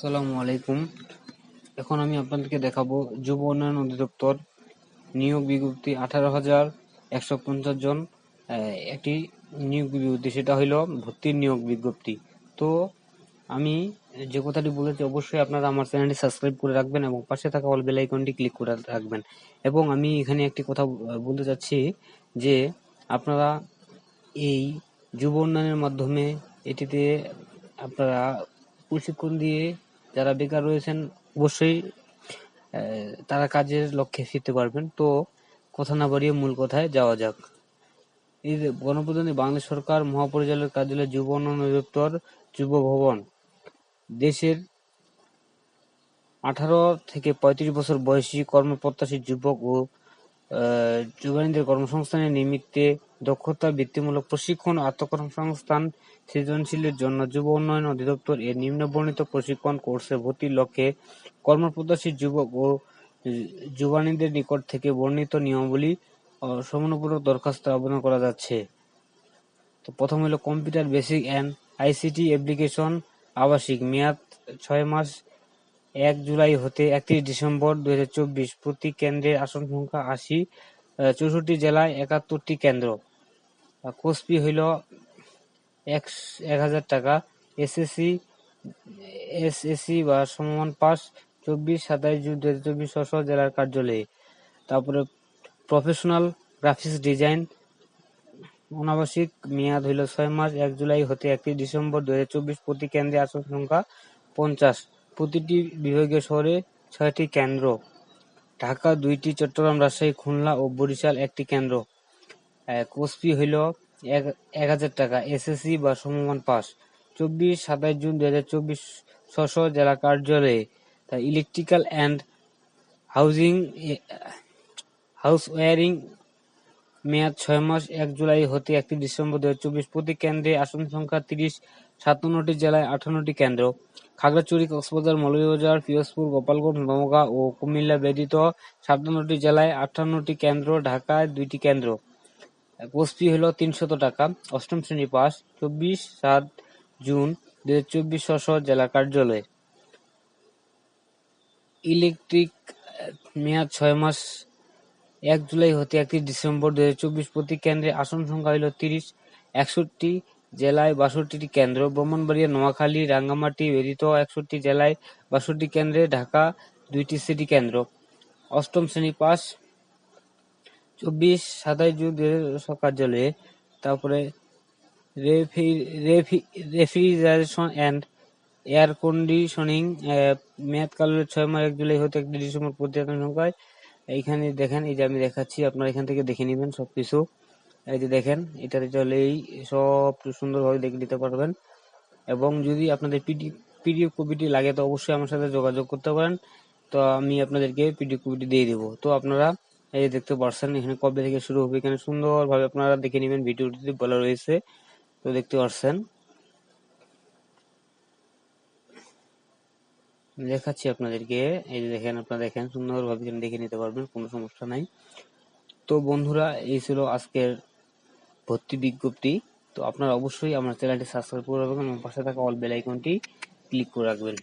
আসসালামু আলাইকুম। এখন আমি আপনাদেরকে দেখাবো যুব উন্নয়ন অধিদপ্তর নিয়োগ বিজ্ঞপ্তি 18,150 জন একটি নিয়োগ বিজ্ঞপ্তি, সেটা হইল ভর্তির নিয়োগ বিজ্ঞপ্তি। তো আমি যে কথাটি বলেছি, অবশ্যই আপনারা আমার চ্যানেলটি সাবস্ক্রাইব করে রাখবেন এবং পাশে থাকা অল বেল আইকনটি ক্লিক করে রাখবেন। এবং আমি এখানে একটি কথা বলতে চাচ্ছি যে আপনারা এই যুব উন্নয়নের মাধ্যমে এটিতে আপনারা প্রশিক্ষণ দিয়ে যারা বেকার রয়েছেন অবশ্যই তারা কাজের লক্ষ্যে ফিরতে পারবেন। তো কথা না বাড়িয়ে মূল কথায় যাওয়া যাক। এই গণপ্রজাতন্ত্রী বাংলাদেশ সরকার মহাপরিচালকের কার্যালয়, যুব উন্নয়ন অধিদপ্তর, যুব ভবন দেশের 18 থেকে 35 বছর বয়সী কর্মপ্রত্যাশী যুবক ও যুবতীদের কর্মসংস্থানের নিমিত্তে দক্ষতা বৃত্তিমূলক প্রশিক্ষণ ও আত্মকর্মসংস্থান সৃজনশীলের জন্য যুব উন্নয়ন অধিদপ্তর এর নিম্নবর্ণিত প্রশিক্ষণ কোর্সে ভর্তির লক্ষ্যে কর্মপ্রত্যাশী যুবক ও যুবতীদের নিকট থেকে বর্ণিত নিয়মাবলী সমন্বয়পূর্বক দরখাস্ত আবেদন করা যাচ্ছে। তো প্রথম হলো computer basic and ICT application, আবাসিক, মেয়াদ 6 মাস, 1 জুলাই হতে 31 ডিসেম্বর 2024। প্রতি কেন্দ্রের আসন সংখ্যা 80, 64 জেলায় 71টি কেন্দ্র। কোর্স ফি হইল 1,000 টাকা। এসএসসি বা সমমান পাস 24-27 জুন 2024 জেলার কার্যালয়ে। তারপরে প্রফেশনাল গ্রাফিক্স ডিজাইন, অনাবাসিক, মেয়াদ হইল 6 মাস, 1 জুলাই হতে 31 ডিসেম্বর 2024। প্রতি কেন্দ্রে আসন সংখ্যা 50, প্রতিটি বিভাগীয় শহরে 6টি কেন্দ্র। ঢাকা 2টি, চট্টগ্রাম, রাজশাহী, খুলনা ও বরিশাল 1টি কেন্দ্র। কোর্স ফি হইল 1,000 টাকা। এসএসসি বা সমমান পাস 24-27 জুন 2024 জেলা কার্যালয়ে। ইলেকট্রিক্যাল অ্যান্ড হাউস ওয়্যারিং, মেয়াদ 6 মাস, 1 জুলাই হতে 31 ডিসেম্বর 2024। প্রতি কেন্দ্রে আসন সংখ্যা 30, 57টি জেলায় 58টি কেন্দ্র। খাগড়াছড়ি, কক্সবাজার, মৌলভীবাজার, পিরোজপুর, গোপালগঞ্জ, নওগাঁ ও কুমিল্লা ব্যতীত 57টি জেলায় 58টি কেন্দ্র। ঢাকায় 2টি কেন্দ্র। কোর্স ফি হল 300 টাকা। অষ্টম শ্রেণী পাস 24-7 জুন 2024 জেলা কার্যালয়ে। ইলেকট্রিক, মেয়াদ 6 মাস, 1 জুলাই হতে 31 ডিসেম্বর 2024। প্রতি কেন্দ্রে আসন সংখ্যা হইল 30, 61টি জেলায় 62টি কেন্দ্র। ব্রাহ্মণবাড়িয়া, নোয়াখালী, রাঙ্গামাটি ব্যতীত 61টি জেলায় 62টি কেন্দ্রে। ঢাকা 2টি সিটি কেন্দ্র। অষ্টম শ্রেণী পাস 24-27 জুন 2024 কার্যালয়ে। তারপরে রেফ্রিজারেশন অ্যান্ড এয়ার কন্ডিশনিং, মেয়াদকাল 6 মাস, 1 জুলাই হতে 1 ডিসেম্বর। প্রতি আসন সংখ্যায় এইখানে দেখেন, এই যে আমি দেখাচ্ছি, আপনারা এখান থেকে দেখে নেবেন সবকিছু। এই যে দেখেন, এটাতে চলেই সব সুন্দরভাবে দেখে নিতে পারবেন। এবং যদি আপনাদের পিডিএফ কপিটি লাগে তো অবশ্যই আমার সাথে যোগাযোগ করতে পারেন। তো আমি আপনাদেরকে পিডিএফ কপিটি দিয়ে দেবো। তো আপনারা এই দেখতে পারছেন এখানে কবে থেকে শুরু হবে, এখানে সুন্দরভাবে আপনারা দেখে নেবেন, ভিডিওটিতে বলা রয়েছে। তো দেখতে পারছেন, দেখাচ্ছি আপনাদেরকে। এই যে দেখেন, আপনারা দেখেন সুন্দরভাবে দেখে নিতে পারবেন, কোনো সমস্যা নাই। তো বন্ধুরা, এই ছিল আজকের ভর্তি বিজ্ঞপ্তি। তো আপনারা অবশ্যই আমার চ্যানেলটি সাবস্ক্রাইব করে রাখবেন এবং পাশে থাকা অল বেল আইকনটি ক্লিক করে রাখবেন।